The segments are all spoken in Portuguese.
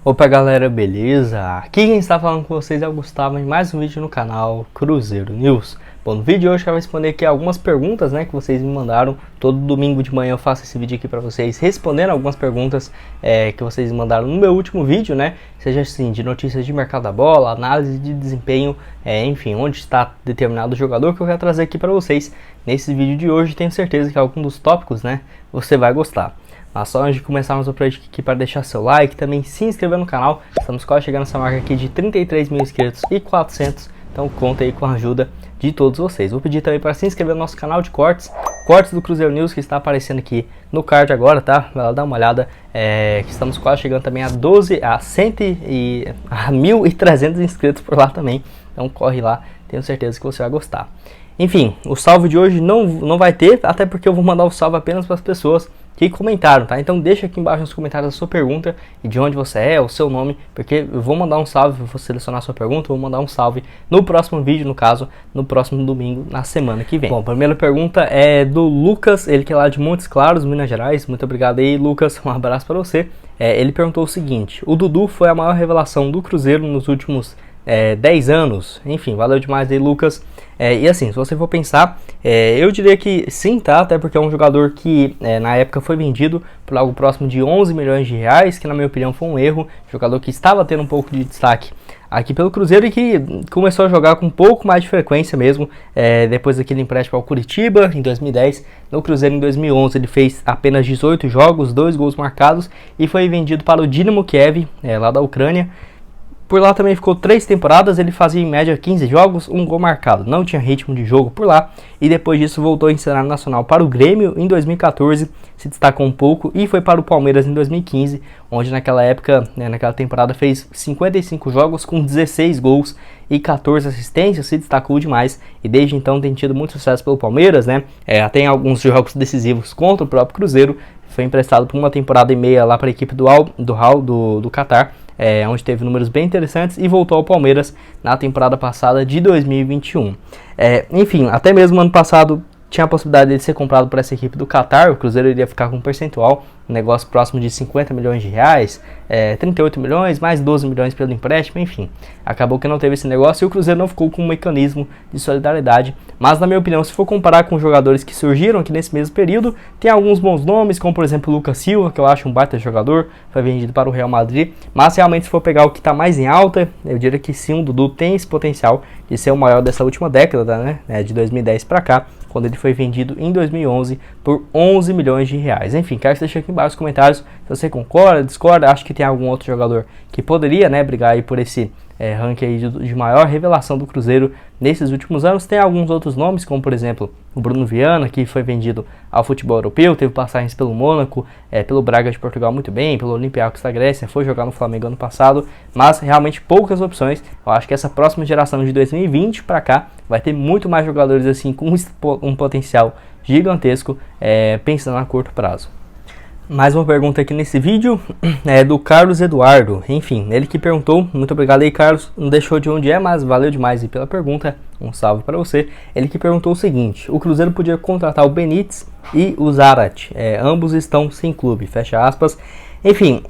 Opa galera, beleza? Aqui quem está falando com vocês é o Gustavo em mais um vídeo no canal Cruzeiro News. Bom, no vídeo de hoje eu vou responder aqui algumas perguntas, que vocês me mandaram. Todo domingo de manhã eu faço esse vídeo aqui para vocês, respondendo algumas perguntas que vocês me mandaram no meu último vídeo, Seja assim, de notícias de mercado da bola, análise de desempenho, enfim, onde está determinado jogador que eu quero trazer aqui para vocês nesse vídeo de hoje. Tenho certeza que algum dos tópicos, você vai gostar. Mas só antes de começarmos o projeto aqui para deixar seu like, também se inscrever no canal. Estamos quase chegando nessa marca aqui de 33 mil inscritos e 400, então conta aí com a ajuda de todos vocês. Vou pedir também para se inscrever no nosso canal de cortes do Cruzeiro News, que está aparecendo aqui no card agora, tá? Vai lá dar uma olhada, que estamos quase chegando também a 1.300 inscritos por lá também, então corre lá, tenho certeza que você vai gostar. Enfim, o salve de hoje não vai ter, até porque eu vou mandar o salve apenas para as pessoas que comentaram, tá? Então deixa aqui embaixo nos comentários a sua pergunta e de onde você é, o seu nome, porque eu vou mandar um salve, vou selecionar a sua pergunta, vou mandar um salve no próximo vídeo, no caso, no próximo domingo, na semana que vem. Bom, a primeira pergunta é do Lucas, ele que é lá de Montes Claros, Minas Gerais. Muito obrigado aí, Lucas, um abraço para você. Ele perguntou o seguinte: o Dudu foi a maior revelação do Cruzeiro nos últimos 10 anos? Enfim, valeu demais aí, Lucas. E assim, se você for pensar, eu diria que sim, tá? Até porque é um jogador que na época foi vendido por algo próximo de 11 milhões de reais, que na minha opinião foi um erro. Jogador que estava tendo um pouco de destaque aqui pelo Cruzeiro e que começou a jogar com um pouco mais de frequência mesmo, depois daquele empréstimo ao Curitiba em 2010. No Cruzeiro em 2011 ele fez apenas 18 jogos, 2 gols marcados e foi vendido para o Dinamo Kiev, lá da Ucrânia. Por lá também ficou 3 temporadas, ele fazia em média 15 jogos, 1 gol marcado. Não tinha ritmo de jogo por lá e depois disso voltou em cenário nacional para o Grêmio em 2014, se destacou um pouco e foi para o Palmeiras em 2015, onde naquela época, naquela temporada fez 55 jogos com 16 gols e 14 assistências, se destacou demais e desde então tem tido muito sucesso pelo Palmeiras, até em alguns jogos decisivos contra o próprio Cruzeiro. Foi emprestado por uma temporada e meia lá para a equipe do Qatar, onde teve números bem interessantes e voltou ao Palmeiras na temporada passada de 2021. Enfim, até mesmo ano passado tinha a possibilidade de ser comprado por essa equipe do Qatar. O Cruzeiro iria ficar com um percentual, um negócio próximo de 50 milhões de reais, 38 milhões, mais 12 milhões pelo empréstimo, enfim. Acabou que não teve esse negócio e o Cruzeiro não ficou com um mecanismo de solidariedade. Mas na minha opinião, se for comparar com os jogadores que surgiram aqui nesse mesmo período, tem alguns bons nomes, como por exemplo o Lucas Silva, que eu acho um baita jogador, foi vendido para o Real Madrid. Mas realmente se for pegar o que está mais em alta, eu diria que sim, o Dudu tem esse potencial de ser o maior dessa última década, de 2010 para cá, quando ele foi vendido em 2011 por 11 milhões de reais. Enfim, quero que você deixe aqui embaixo nos comentários se você concorda, discorda, acha que tem algum outro jogador que poderia, brigar aí por esse ranking aí de maior revelação do Cruzeiro nesses últimos anos. Tem alguns outros nomes, como por exemplo o Bruno Viana, que foi vendido ao futebol europeu, teve passagens pelo Mônaco, pelo Braga de Portugal muito bem, pelo Olympiacos da Grécia, foi jogar no Flamengo ano passado, mas realmente poucas opções. Eu acho que essa próxima geração de 2020 para cá vai ter muito mais jogadores assim com um potencial gigantesco, pensando a curto prazo. Mais uma pergunta aqui nesse vídeo é do Carlos Eduardo. Enfim, ele que perguntou, muito obrigado aí, Carlos, não deixou de onde mas valeu demais aí pela pergunta, um salve para você. Ele que perguntou o seguinte: o Cruzeiro podia contratar o Benítez e o Zarate, ambos estão sem clube, fecha aspas. Enfim,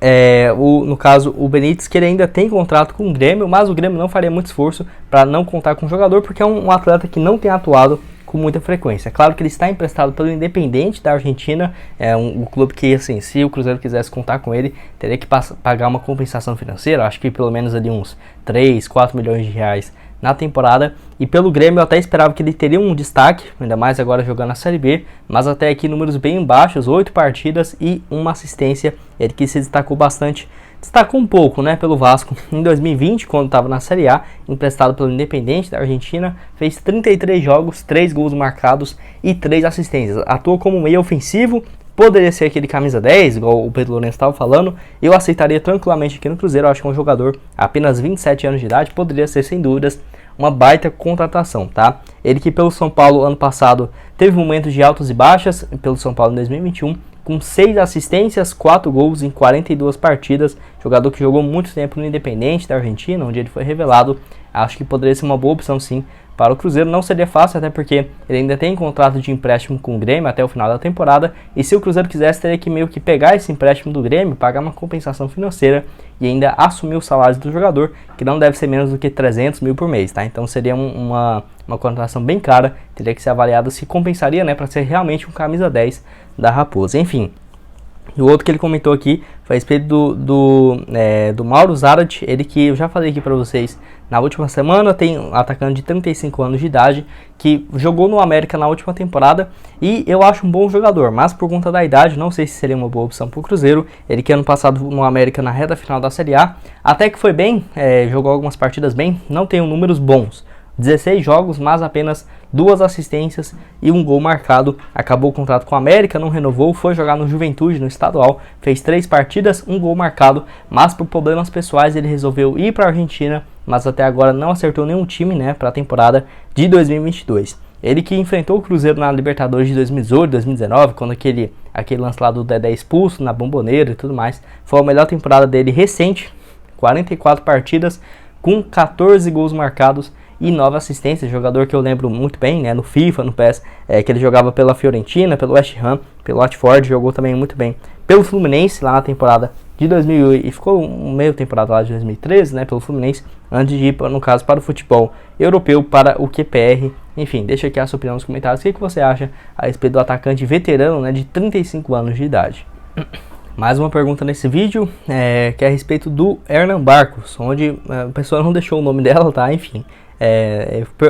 no caso o Benítez, que ele ainda tem contrato com o Grêmio, mas o Grêmio não faria muito esforço para não contar com o jogador, porque é um atleta que não tem atuado com muita frequência. É claro que ele está emprestado pelo Independiente da Argentina, um clube que, assim, se o Cruzeiro quisesse contar com ele, teria que pagar uma compensação financeira, acho que pelo menos ali uns 3, 4 milhões de reais na temporada. E pelo Grêmio eu até esperava que ele teria um destaque, ainda mais agora jogando na Série B, mas até aqui números bem baixos, 8 partidas e 1 assistência. Ele que se destacou bastante, destacou um pouco, pelo Vasco em 2020, quando estava na Série A, emprestado pelo Independiente da Argentina, fez 33 jogos, 3 gols marcados e 3 assistências. Atuou como meio ofensivo, poderia ser aquele camisa 10, igual o Pedro Lourenço estava falando. Eu aceitaria tranquilamente aqui no Cruzeiro. Eu acho que é um jogador apenas 27 anos de idade, poderia ser sem dúvidas uma baita contratação, tá? Ele que pelo São Paulo ano passado teve momentos de altos e baixas, pelo São Paulo em 2021, com 6 assistências, 4 gols em 42 partidas, jogador que jogou muito tempo no Independiente da Argentina, onde ele foi revelado. Acho que poderia ser uma boa opção sim para o Cruzeiro. Não seria fácil, até porque ele ainda tem contrato de empréstimo com o Grêmio até o final da temporada, e se o Cruzeiro quisesse, teria que meio que pegar esse empréstimo do Grêmio, pagar uma compensação financeira e ainda assumir o salário do jogador, que não deve ser menos do que 300 mil por mês, tá? Então seria uma contratação bem cara, teria que ser avaliado se compensaria, né, para ser realmente um camisa 10 da Raposa. Enfim, e o outro que ele comentou aqui foi a respeito do Mauro Zarat, ele que eu já falei aqui para vocês na última semana, tem um atacante de 35 anos de idade, que jogou no América na última temporada, e eu acho um bom jogador, mas por conta da idade, não sei se seria uma boa opção para o Cruzeiro. Ele que ano passado no América na reta final da Série A, até que foi bem, jogou algumas partidas bem, não tem números bons. 16 jogos, mas apenas 2 assistências e 1 gol marcado. Acabou o contrato com a América, não renovou, foi jogar no Juventude, no estadual, fez 3 partidas, 1 gol marcado, mas por problemas pessoais ele resolveu ir para a Argentina, mas até agora não acertou nenhum time, né, para a temporada de 2022. Ele que enfrentou o Cruzeiro na Libertadores de 2018, 2019, quando aquele lance lá do Dedé expulso na Bomboneira e tudo mais, foi a melhor temporada dele recente, 44 partidas com 14 gols marcados e 9 assistências, jogador que eu lembro muito bem, né, no FIFA, no PES, que ele jogava pela Fiorentina, pelo West Ham, pelo Watford, jogou também muito bem pelo Fluminense lá na temporada de 2000 e ficou meio temporada lá de 2013, né, pelo Fluminense, antes de ir, no caso, para o futebol europeu, para o QPR. Enfim, deixa aqui a sua opinião nos comentários, o que você acha a respeito do atacante veterano, né, de 35 anos de idade. Mais uma pergunta nesse vídeo, que é a respeito do Hernan Barcos, onde a pessoa não deixou o nome dela, tá, enfim.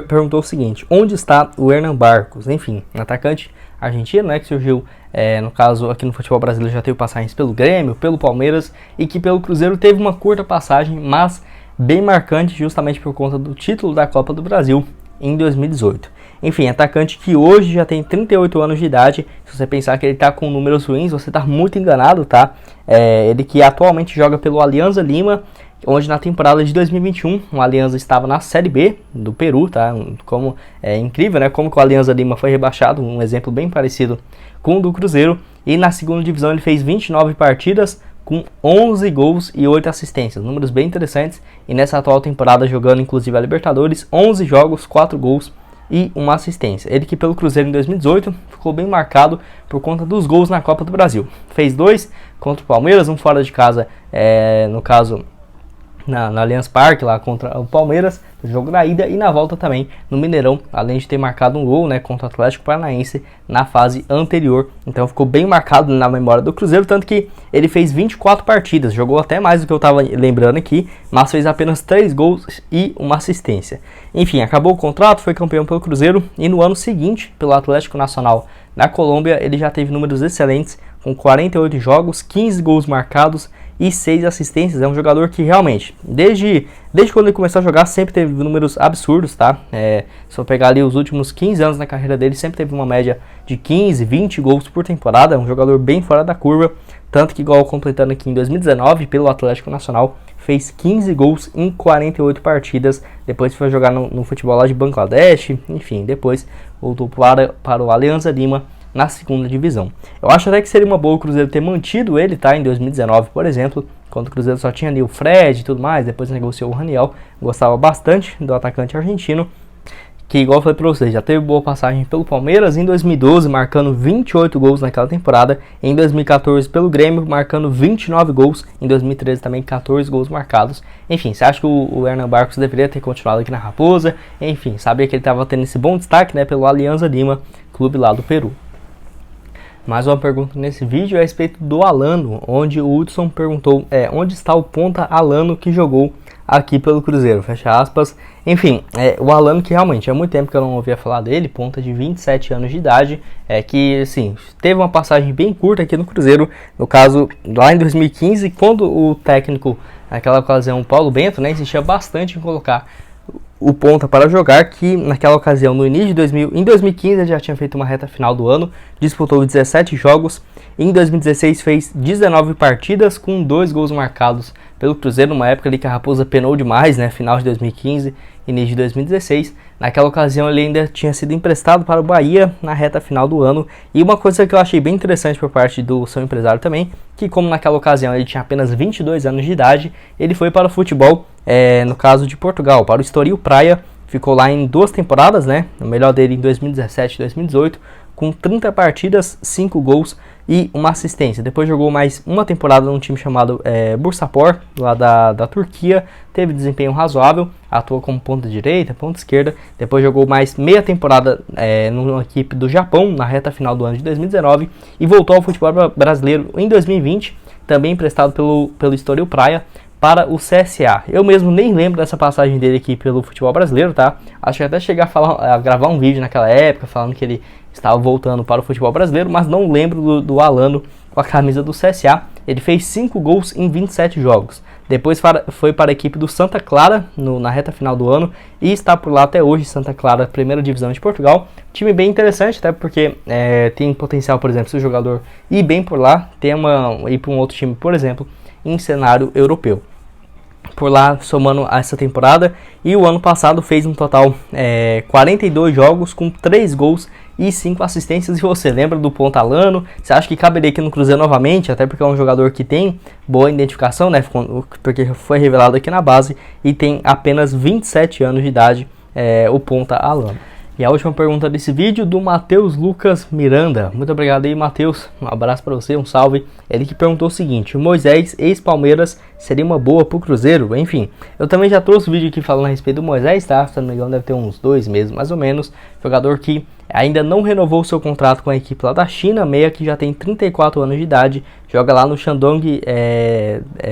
Perguntou o seguinte: onde está o Hernan Barcos? Enfim, um atacante argentino, né, que surgiu, no caso aqui no futebol brasileiro, já teve passagens pelo Grêmio, pelo Palmeiras, e que pelo Cruzeiro teve uma curta passagem, mas bem marcante, justamente por conta do título da Copa do Brasil em 2018. Enfim, atacante que hoje já tem 38 anos de idade. Se você pensar que ele está com números ruins, você está muito enganado, tá? Ele que atualmente joga pelo Alianza Lima, onde na temporada de 2021 o Alianza estava na Série B do Peru, tá? Como é incrível, né? Como que o Alianza Lima foi rebaixado, um exemplo bem parecido com o do Cruzeiro. E na segunda divisão ele fez 29 partidas com 11 gols e 8 assistências, números bem interessantes. E nessa atual temporada jogando inclusive a Libertadores, 11 jogos, 4 gols e 1 assistência. Ele que pelo Cruzeiro em 2018 ficou bem marcado por conta dos gols na Copa do Brasil. Fez 2 contra o Palmeiras, um fora de casa, no caso na Allianz Parque, lá contra o Palmeiras, no jogo da ida, e na volta também no Mineirão, além de ter marcado um gol, né, contra o Atlético Paranaense na fase anterior. Então ficou bem marcado na memória do Cruzeiro, tanto que ele fez 24 partidas, jogou até mais do que eu estava lembrando aqui, mas fez apenas 3 gols e 1 assistência. Enfim, acabou o contrato, foi campeão pelo Cruzeiro, e no ano seguinte, pelo Atlético Nacional na Colômbia, ele já teve números excelentes, com 48 jogos, 15 gols marcados e 6 assistências. É um jogador que realmente, desde quando ele começou a jogar, sempre teve números absurdos, tá? Se eu pegar ali os últimos 15 anos na carreira dele, sempre teve uma média de 15, 20 gols por temporada. É um jogador bem fora da curva, tanto que, igual completando aqui em 2019, pelo Atlético Nacional, fez 15 gols em 48 partidas, depois foi jogar no futebol lá de Bangladesh, enfim, depois voltou para o Alianza Lima, na segunda divisão. Eu acho até que seria uma boa o Cruzeiro ter mantido ele, tá, em 2019, por exemplo, quando o Cruzeiro só tinha ali o Fred e tudo mais, depois negociou o Raniel. Gostava bastante do atacante argentino, que, igual eu falei pra vocês, já teve boa passagem pelo Palmeiras em 2012, marcando 28 gols naquela temporada, em 2014 pelo Grêmio, marcando 29 gols, em 2013 também 14 gols marcados. Enfim, você acha que o Hernan Barcos deveria ter continuado aqui na Raposa? Enfim, sabia que ele estava tendo esse bom destaque, né, pelo Alianza Lima, clube lá do Peru. Mais uma pergunta nesse vídeo é a respeito do Alano, onde o Hudson perguntou onde está o ponta Alano que jogou aqui pelo Cruzeiro, fecha aspas. Enfim, o Alano, que realmente há muito tempo que eu não ouvia falar dele, ponta de 27 anos de idade, que assim, teve uma passagem bem curta aqui no Cruzeiro, no caso lá em 2015, quando o técnico, naquela ocasião, Paulo Bento, né, insistia bastante em colocar o ponta para jogar, que naquela ocasião, no início de em 2015 ele já tinha feito uma reta final do ano, disputou 17 jogos, em 2016 fez 19 partidas com 2 gols marcados pelo Cruzeiro, numa época ali que a Raposa penou demais, né, final de 2015, início de 2016. Naquela ocasião ele ainda tinha sido emprestado para o Bahia na reta final do ano, e uma coisa que eu achei bem interessante por parte do seu empresário também, que como naquela ocasião ele tinha apenas 22 anos de idade, ele foi para o futebol, no caso de Portugal, para o Estoril Praia, ficou lá em 2 temporadas, né? O melhor dele em 2017 e 2018, com 30 partidas, 5 gols e uma assistência. Depois jogou mais uma temporada num time chamado Bursaspor, lá da Turquia. Teve desempenho razoável, atuou como ponta direita, ponta esquerda. Depois jogou mais meia temporada numa equipe do Japão, na reta final do ano de 2019. E voltou ao futebol brasileiro em 2020, também emprestado pelo Estoril Praia para o CSA. Eu mesmo nem lembro dessa passagem dele aqui pelo futebol brasileiro, tá? Acho que até chegar a gravar um vídeo naquela época, falando que ele estava voltando para o futebol brasileiro, mas não lembro do Alano com a camisa do CSA. Ele fez 5 gols em 27 jogos. Depois foi para a equipe do Santa Clara na reta final do ano e está por lá até hoje. Santa Clara, primeira divisão de Portugal. Time bem interessante, até porque tem potencial, por exemplo, se o jogador ir bem por lá, ir para um outro time, por exemplo, em cenário europeu. Por lá, somando a essa temporada, e o ano passado fez um total 42 jogos com 3 gols e 5 assistências. E você lembra do ponta Alano? Você acha que caberia aqui no Cruzeiro novamente? Até porque é um jogador que tem boa identificação, né? Porque foi revelado aqui na base e tem apenas 27 anos de idade, o ponta Alano. E a última pergunta desse vídeo, do Matheus Lucas Miranda. Muito obrigado aí, Matheus. Um abraço para você, um salve. Ele que perguntou o seguinte: o Moisés, ex-Palmeiras, seria uma boa pro Cruzeiro? Enfim, eu também já trouxe vídeo aqui falando a respeito do Moisés, tá? Se não me engano, deve ter uns 2 meses, mais ou menos. Jogador que ainda não renovou seu contrato com a equipe lá da China, meia que já tem 34 anos de idade, joga lá no Shandong,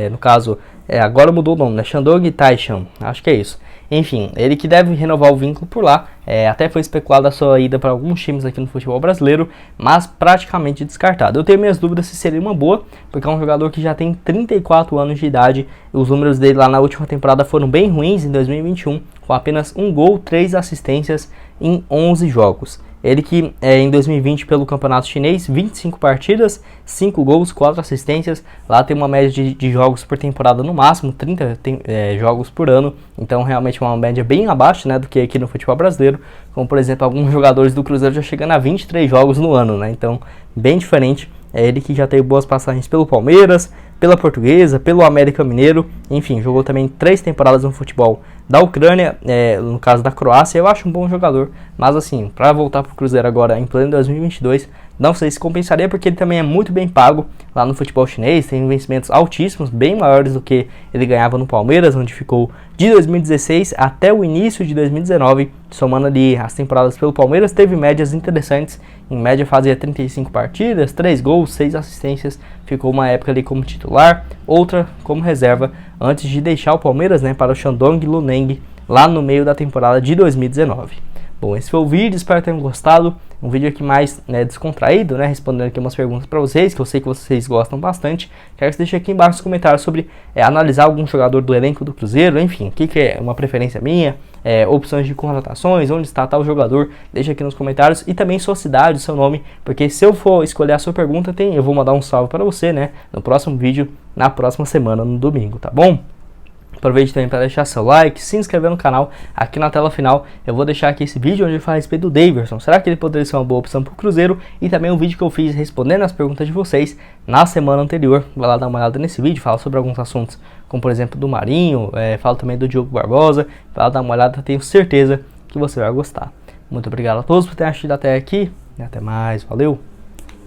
no caso, agora mudou o nome, né? Shandong Taishan, acho que é isso. Enfim, ele que deve renovar o vínculo por lá, até foi especulado a sua ida para alguns times aqui no futebol brasileiro, mas praticamente descartado. Eu tenho minhas dúvidas se seria uma boa, porque é um jogador que já tem 34 anos de idade, os números dele lá na última temporada foram bem ruins em 2021, com apenas 1 gol, 3 assistências em 11 jogos. Ele que em 2020 pelo campeonato chinês, 25 partidas, 5 gols, 4 assistências. Lá tem uma média de jogos por temporada no máximo, 30 jogos por ano. Então realmente uma média bem abaixo, né, do que aqui no futebol brasileiro. Como por exemplo, alguns jogadores do Cruzeiro já chegando a 23 jogos no ano, né? Então bem diferente. É ele que já teve boas passagens pelo Palmeiras, pela Portuguesa, pelo América Mineiro. Enfim, jogou também 3 temporadas no futebol da Ucrânia, no caso da Croácia. Eu acho um bom jogador, mas assim, para voltar para o Cruzeiro agora em pleno 2022, não sei se compensaria, porque ele também é muito bem pago lá no futebol chinês, tem vencimentos altíssimos, bem maiores do que ele ganhava no Palmeiras, onde ficou de 2016 até o início de 2019, somando ali as temporadas pelo Palmeiras, teve médias interessantes, em média fazia 35 partidas, 3 gols, 6 assistências, ficou uma época ali como titular, outra como reserva, antes de deixar o Palmeiras, né, para o Shandong Luneng, lá no meio da temporada de 2019. Bom, esse foi o vídeo, espero que tenham gostado. Um vídeo aqui mais descontraído, né? Respondendo aqui umas perguntas para vocês, que eu sei que vocês gostam bastante. Quero que você deixe aqui embaixo nos comentários sobre analisar algum jogador do elenco do Cruzeiro, enfim, o que é uma preferência minha, opções de contratações, onde está tal jogador, deixa aqui nos comentários. E também sua cidade, o seu nome, porque se eu for escolher a sua pergunta, eu vou mandar um salve para você, né? No próximo vídeo, na próxima semana, no domingo, tá bom? Aproveite também para deixar seu like, se inscrever no canal. Aqui na tela final eu vou deixar aqui esse vídeo onde eu falo a respeito do Daverson. Será que ele poderia ser uma boa opção para o Cruzeiro? E também um vídeo que eu fiz respondendo as perguntas de vocês na semana anterior. Vai lá dar uma olhada nesse vídeo, fala sobre alguns assuntos, como por exemplo do Marinho, falo também do Diogo Barbosa. Vai lá dar uma olhada, tenho certeza que você vai gostar. Muito obrigado a todos por terem assistido até aqui e até mais, valeu!